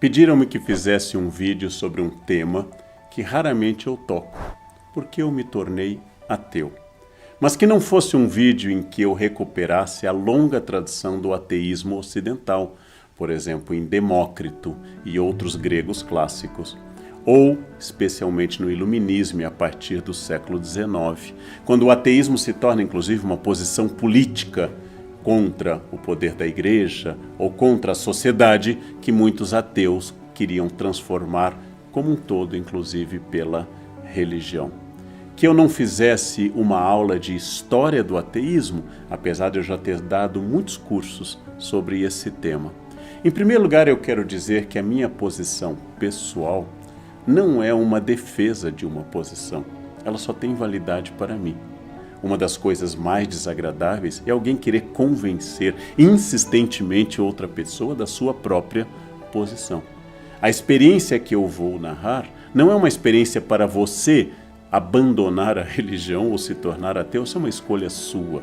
Pediram-me que fizesse um vídeo sobre um tema que raramente eu toco, porque eu me tornei ateu. Mas que não fosse um vídeo em que eu recuperasse a longa tradição do ateísmo ocidental, por exemplo, em Demócrito e outros gregos clássicos, ou especialmente no iluminismo a partir do século XIX, quando o ateísmo se torna inclusive uma posição política contra o poder da igreja ou contra a sociedade que muitos ateus queriam transformar como um todo, inclusive pela religião. Que eu não fizesse uma aula de história do ateísmo, apesar de eu já ter dado muitos cursos sobre esse tema. Em primeiro lugar, eu quero dizer que a minha posição pessoal não é uma defesa de uma posição. Ela só tem validade para mim. Uma das coisas mais desagradáveis é alguém querer convencer insistentemente outra pessoa da sua própria posição. A experiência que eu vou narrar não é uma experiência para você abandonar a religião ou se tornar ateu, isso é uma escolha sua.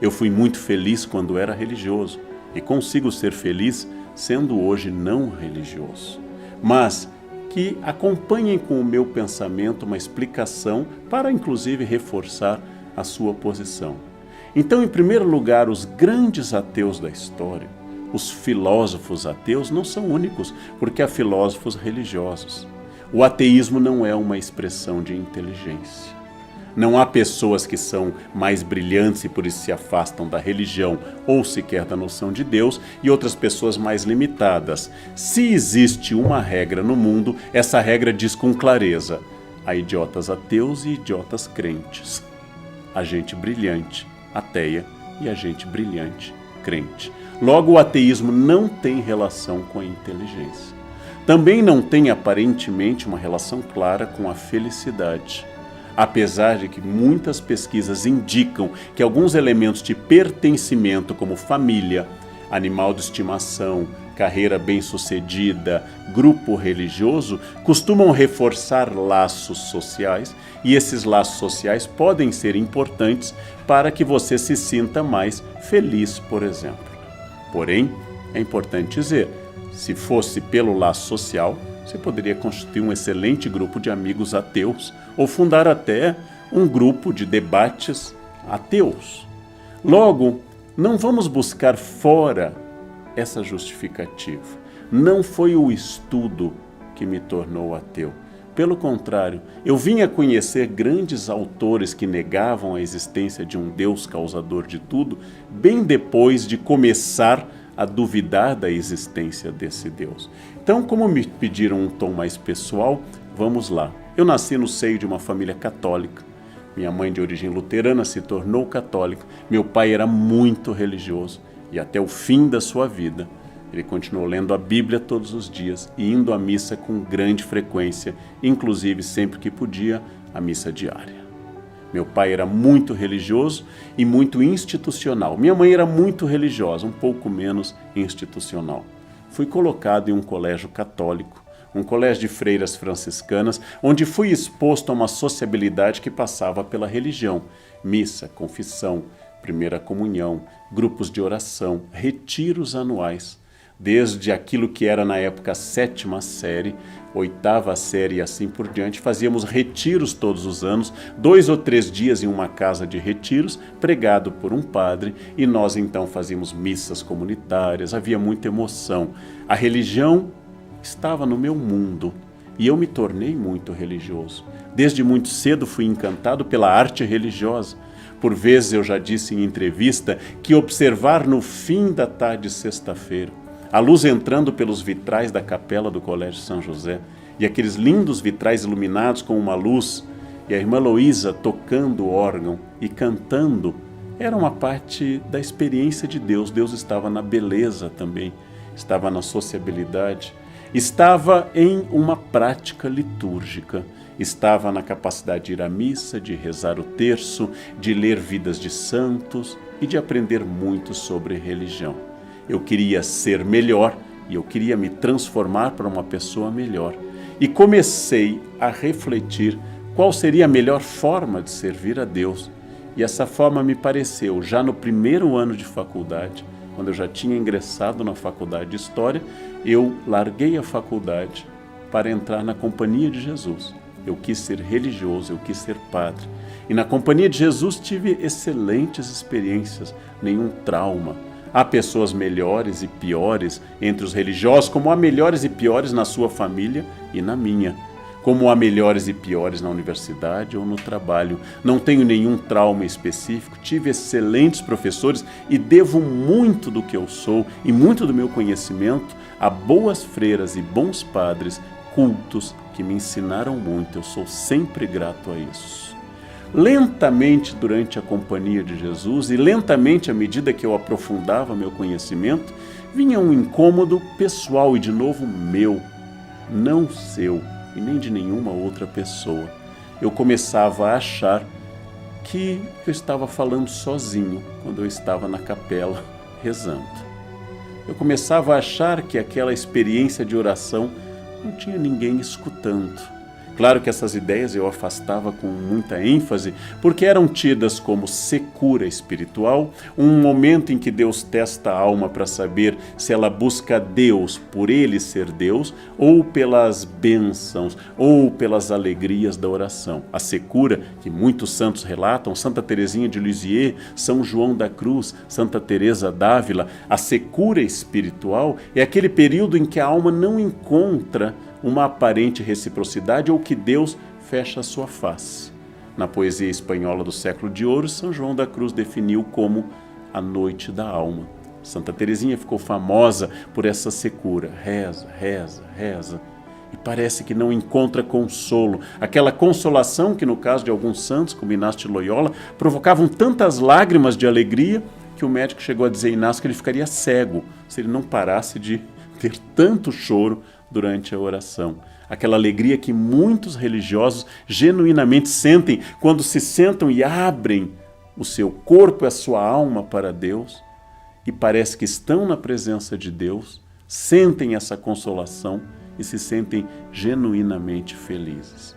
Eu fui muito feliz quando era religioso e consigo ser feliz sendo hoje não religioso. Mas que acompanhem com o meu pensamento uma explicação para inclusive reforçar a sua posição. Então, em primeiro lugar, os grandes ateus da história, os filósofos ateus, não são únicos, porque há filósofos religiosos. O ateísmo não é uma expressão de inteligência. Não há pessoas que são mais brilhantes e por isso se afastam da religião ou sequer da noção de Deus e outras pessoas mais limitadas. Se existe uma regra no mundo, essa regra diz com clareza: há idiotas ateus e idiotas crentes. A gente brilhante, ateia, e a gente brilhante, crente. Logo, o ateísmo não tem relação com a inteligência. Também não tem aparentemente uma relação clara com a felicidade. Apesar de que muitas pesquisas indicam que alguns elementos de pertencimento, como família, animal de estimação, carreira bem-sucedida, grupo religioso, costumam reforçar laços sociais, e esses laços sociais podem ser importantes para que você se sinta mais feliz, por exemplo. Porém, é importante dizer, se fosse pelo laço social, você poderia constituir um excelente grupo de amigos ateus ou fundar até um grupo de debates ateus. Logo, não vamos buscar fora essa justificativa. Não foi o estudo que me tornou ateu. Pelo contrário, eu vim a conhecer grandes autores que negavam a existência de um Deus causador de tudo, bem depois de começar a duvidar da existência desse Deus. Então, como me pediram um tom mais pessoal, vamos lá. Eu nasci no seio de uma família católica. Minha mãe, de origem luterana, se tornou católica. Meu pai era muito religioso e até o fim da sua vida ele continuou lendo a Bíblia todos os dias e indo à missa com grande frequência, inclusive sempre que podia, a missa diária. Meu pai era muito religioso e muito institucional. Minha mãe era muito religiosa, um pouco menos institucional. Fui colocado em um colégio católico, um colégio de freiras franciscanas, onde fui exposto a uma sociabilidade que passava pela religião. Missa, confissão, primeira comunhão, grupos de oração, retiros anuais. Desde aquilo que era na época a 7ª série, 8ª série e assim por diante, fazíamos retiros todos os anos, 2 ou 3 dias em uma casa de retiros, pregado por um padre, e nós então fazíamos missas comunitárias, havia muita emoção. A religião estava no meu mundo e eu me tornei muito religioso. Desde muito cedo fui encantado pela arte religiosa. Por vezes eu já disse em entrevista que observar no fim da tarde de sexta-feira, a luz entrando pelos vitrais da capela do Colégio São José, e aqueles lindos vitrais iluminados com uma luz, e a irmã Luísa tocando o órgão e cantando, era uma parte da experiência de Deus. Deus estava na beleza também, estava na sociabilidade, estava em uma prática litúrgica, estava na capacidade de ir à missa, de rezar o terço, de ler vidas de santos e de aprender muito sobre religião. Eu queria ser melhor e eu queria me transformar para uma pessoa melhor. E comecei a refletir qual seria a melhor forma de servir a Deus. E essa forma me pareceu, já no primeiro ano de faculdade, quando eu já tinha ingressado na faculdade de História, eu larguei a faculdade para entrar na Companhia de Jesus. Eu quis ser religioso, eu quis ser padre. E na Companhia de Jesus tive excelentes experiências, nenhum trauma. Há pessoas melhores e piores entre os religiosos, como há melhores e piores na sua família e na minha. Como há melhores e piores na universidade ou no trabalho. Não tenho nenhum trauma específico, tive excelentes professores e devo muito do que eu sou e muito do meu conhecimento a boas freiras e bons padres cultos que me ensinaram muito. Eu sou sempre grato a isso. Lentamente, durante a Companhia de Jesus e lentamente à medida que eu aprofundava meu conhecimento, vinha um incômodo pessoal e de novo meu, não seu e nem de nenhuma outra pessoa. Eu começava a achar que eu estava falando sozinho quando eu estava na capela rezando. Eu começava a achar que aquela experiência de oração não tinha ninguém escutando. Claro que essas ideias eu afastava com muita ênfase, porque eram tidas como secura espiritual, um momento em que Deus testa a alma para saber se ela busca Deus por Ele ser Deus, ou pelas bênçãos, ou pelas alegrias da oração. A secura, que muitos santos relatam, Santa Teresinha de Lisieux, São João da Cruz, Santa Teresa d'Ávila, a secura espiritual é aquele período em que a alma não encontra uma aparente reciprocidade ou que Deus fecha a sua face. Na poesia espanhola do século de ouro, São João da Cruz definiu como a noite da alma. Santa Teresinha ficou famosa por essa secura. Reza, reza, reza. E parece que não encontra consolo. Aquela consolação que, no caso de alguns santos, como Inácio de Loyola, provocavam tantas lágrimas de alegria que o médico chegou a dizer a Inácio que ele ficaria cego se ele não parasse de ter tanto choro durante a oração. Aquela alegria que muitos religiosos genuinamente sentem quando se sentam e abrem o seu corpo e a sua alma para Deus e parece que estão na presença de Deus, sentem essa consolação e se sentem genuinamente felizes.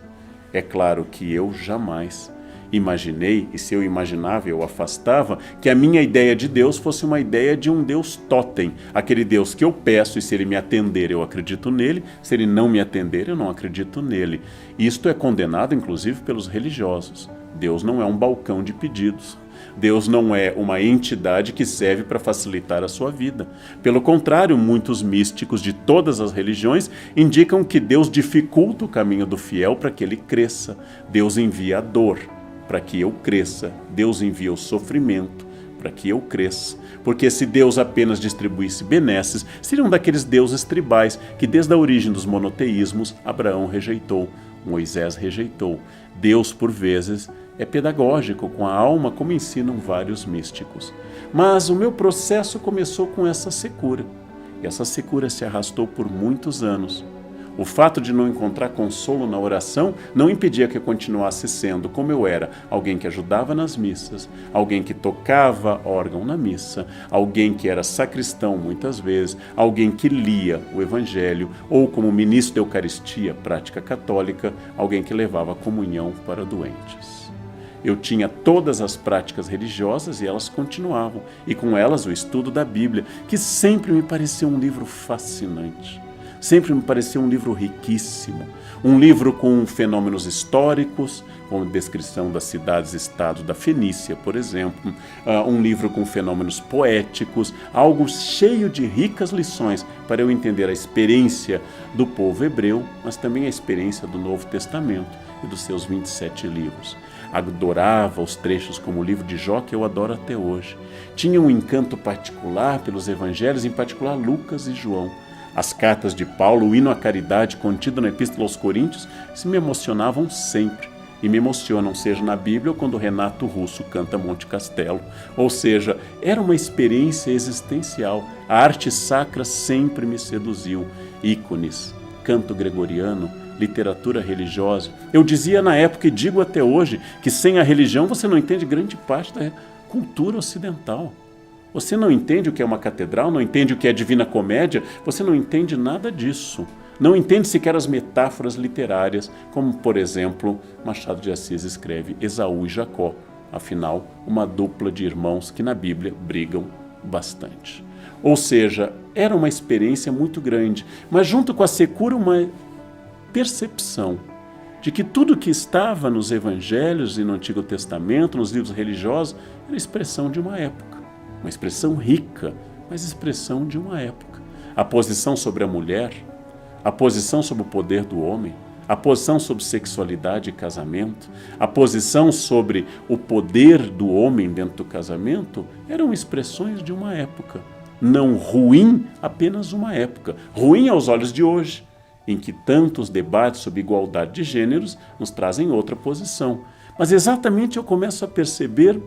É claro que eu jamais imaginei, e se eu imaginava, eu afastava, que a minha ideia de Deus fosse uma ideia de um Deus totem, aquele Deus que eu peço e se ele me atender eu acredito nele, se ele não me atender eu não acredito nele. Isto é condenado inclusive pelos religiosos. Deus não é um balcão de pedidos. Deus não é uma entidade que serve para facilitar a sua vida. Pelo contrário, muitos místicos de todas as religiões indicam que Deus dificulta o caminho do fiel para que ele cresça. Deus envia a dor para que eu cresça. Deus envia o sofrimento para que eu cresça. Porque se Deus apenas distribuísse benesses, seriam daqueles deuses tribais que desde a origem dos monoteísmos Abraão rejeitou, Moisés rejeitou. Deus, por vezes, é pedagógico com a alma, como ensinam vários místicos. Mas o meu processo começou com essa secura. E essa secura se arrastou por muitos anos. O fato de não encontrar consolo na oração não impedia que eu continuasse sendo como eu era, alguém que ajudava nas missas, alguém que tocava órgão na missa, alguém que era sacristão muitas vezes, alguém que lia o Evangelho, ou como ministro da Eucaristia, prática católica, alguém que levava comunhão para doentes. Eu tinha todas as práticas religiosas e elas continuavam, e com elas o estudo da Bíblia, que sempre me pareceu um livro fascinante. Sempre me pareceu um livro riquíssimo, um livro com fenômenos históricos, com descrição das cidades-estado da Fenícia, por exemplo, um livro com fenômenos poéticos, algo cheio de ricas lições para eu entender a experiência do povo hebreu, mas também a experiência do Novo Testamento e dos seus 27 livros. Adorava os trechos como o livro de Jó, que eu adoro até hoje. Tinha um encanto particular pelos evangelhos, em particular Lucas e João. As cartas de Paulo, o hino à caridade contido na Epístola aos Coríntios, se me emocionavam sempre. E me emocionam, seja na Bíblia ou quando Renato Russo canta Monte Castelo. Ou seja, era uma experiência existencial. A arte sacra sempre me seduziu. Ícones, canto gregoriano, literatura religiosa. Eu dizia na época e digo até hoje que sem a religião você não entende grande parte da cultura ocidental. Você não entende o que é uma catedral, não entende o que é Divina Comédia, você não entende nada disso. Não entende sequer as metáforas literárias, como, por exemplo, Machado de Assis escreve Esaú e Jacó, afinal, uma dupla de irmãos que na Bíblia brigam bastante. Ou seja, era uma experiência muito grande, mas junto com a secura uma percepção de que tudo que estava nos evangelhos e no Antigo Testamento, nos livros religiosos, era expressão de uma época. Uma expressão rica, mas expressão de uma época. A posição sobre a mulher, a posição sobre o poder do homem, a posição sobre sexualidade e casamento, a posição sobre o poder do homem dentro do casamento, eram expressões de uma época. Não ruim, apenas uma época. Ruim aos olhos de hoje, em que tantos debates sobre igualdade de gêneros nos trazem outra posição. Mas exatamente eu começo a perceber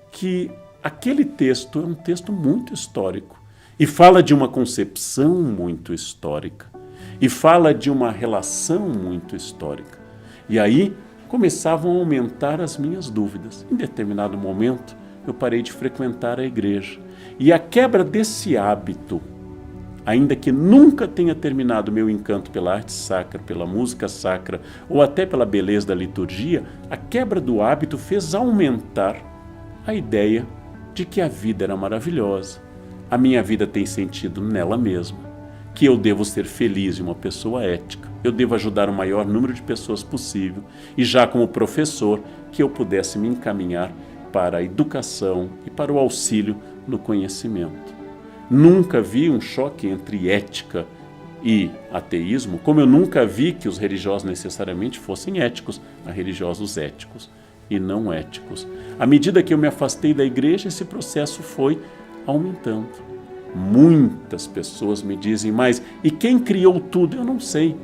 que aquele texto é um texto muito histórico e fala de uma concepção muito histórica e fala de uma relação muito histórica. E aí começavam a aumentar as minhas dúvidas. Em determinado momento, eu parei de frequentar a igreja. E a quebra desse hábito, ainda que nunca tenha terminado meu encanto pela arte sacra, pela música sacra ou até pela beleza da liturgia, a quebra do hábito fez aumentar a ideia de que a vida era maravilhosa. A minha vida tem sentido nela mesma, que eu devo ser feliz e uma pessoa ética, eu devo ajudar o maior número de pessoas possível e já como professor que eu pudesse me encaminhar para a educação e para o auxílio no conhecimento. Nunca vi um choque entre ética e ateísmo, como eu nunca vi que os religiosos necessariamente fossem éticos, há religiosos éticos e não éticos. À medida que eu me afastei da igreja, esse processo foi aumentando. Muitas pessoas me dizem, mas e quem criou tudo? Eu não sei,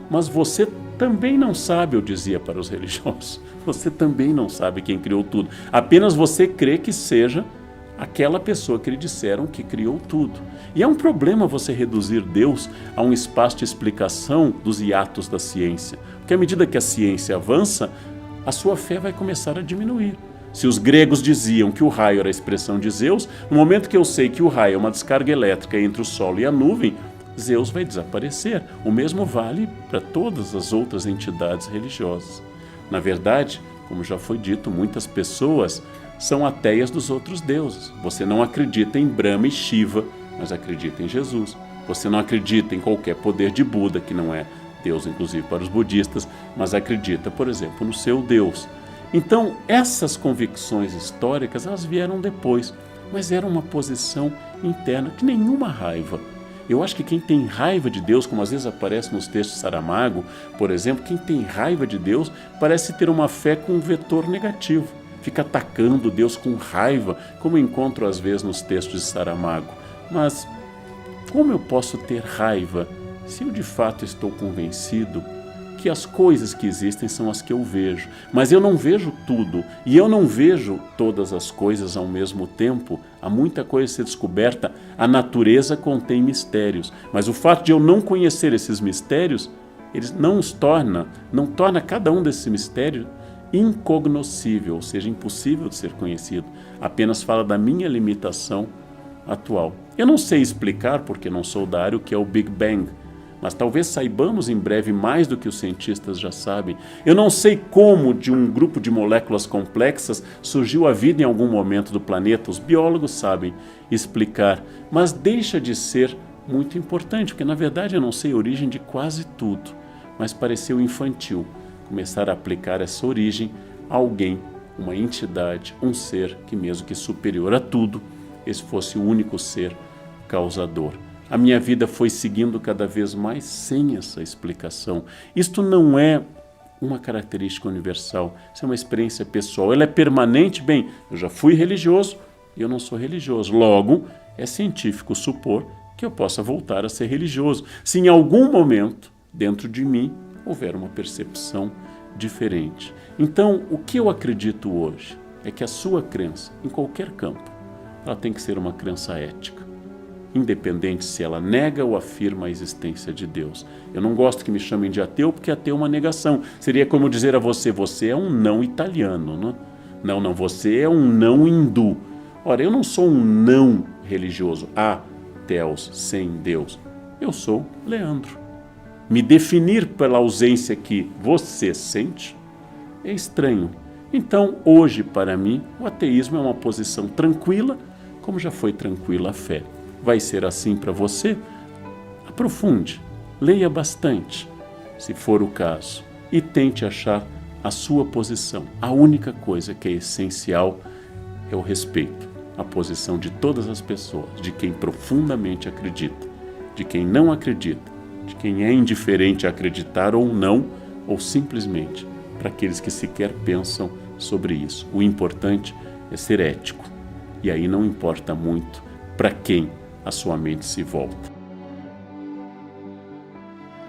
mas você também não sabe, eu dizia para os religiosos. Você também não sabe quem criou tudo. Apenas você crê que seja aquela pessoa que lhe disseram que criou tudo. E é um problema você reduzir Deus a um espaço de explicação dos hiatos da ciência. Porque à medida que a ciência avança, a sua fé vai começar a diminuir. Se os gregos diziam que o raio era a expressão de Zeus, no momento que eu sei que o raio é uma descarga elétrica entre o Sol e a nuvem, Zeus vai desaparecer. O mesmo vale para todas as outras entidades religiosas. Na verdade, como já foi dito, muitas pessoas são ateias dos outros deuses. Você não acredita em Brahma e Shiva, mas acredita em Jesus. Você não acredita em qualquer poder de Buda, que não é Deus, inclusive para os budistas, mas acredita, por exemplo, no seu Deus. Então, essas convicções históricas, elas vieram depois, mas era uma posição interna, que nenhuma raiva. Eu acho que quem tem raiva de Deus, como às vezes aparece nos textos de Saramago, por exemplo, quem tem raiva de Deus parece ter uma fé com um vetor negativo. Fica atacando Deus com raiva, como eu encontro às vezes nos textos de Saramago. Mas como eu posso ter raiva se eu de fato estou convencido que as coisas que existem são as que eu vejo? Mas eu não vejo tudo, e eu não vejo todas as coisas ao mesmo tempo. Há muita coisa a ser descoberta. A natureza contém mistérios, mas o fato de eu não conhecer esses mistérios, eles não torna cada um desses mistérios incognoscível, ou seja, impossível de ser conhecido. Apenas fala da minha limitação atual. Eu não sei explicar, porque não sou da área, o que é o Big Bang, mas talvez saibamos em breve mais do que os cientistas já sabem. Eu não sei como de um grupo de moléculas complexas surgiu a vida em algum momento do planeta. Os biólogos sabem explicar, mas deixa de ser muito importante, porque na verdade eu não sei a origem de quase tudo, mas pareceu infantil começar a aplicar essa origem a alguém, uma entidade, um ser que mesmo que superior a tudo, esse fosse o único ser causador. A minha vida foi seguindo cada vez mais sem essa explicação. Isto não é uma característica universal, isso é uma experiência pessoal. Ela é permanente. Bem, eu já fui religioso e eu não sou religioso. Logo, é científico supor que eu possa voltar a ser religioso, se em algum momento, dentro de mim, houver uma percepção diferente. Então, o que eu acredito hoje é que a sua crença, em qualquer campo, ela tem que ser uma crença ética, independente se ela nega ou afirma a existência de Deus. Eu não gosto que me chamem de ateu, porque ateu é uma negação. Seria como dizer a você, você é um não italiano, né? Não, você é um não hindu. Ora, eu não sou um não religioso, ateus, sem Deus. Eu sou Leandro. Me definir pela ausência que você sente é estranho. Então, hoje, para mim, o ateísmo é uma posição tranquila, como já foi tranquila a fé. vai ser assim para você? Aprofunde, leia bastante, se for o caso, e tente achar a sua posição. A única coisa que é essencial é o respeito, a posição de todas as pessoas, de quem profundamente acredita, de quem não acredita, de quem é indiferente a acreditar ou não, ou simplesmente para aqueles que sequer pensam sobre isso. O importante é ser ético, e aí não importa muito para quem a sua mente se volta.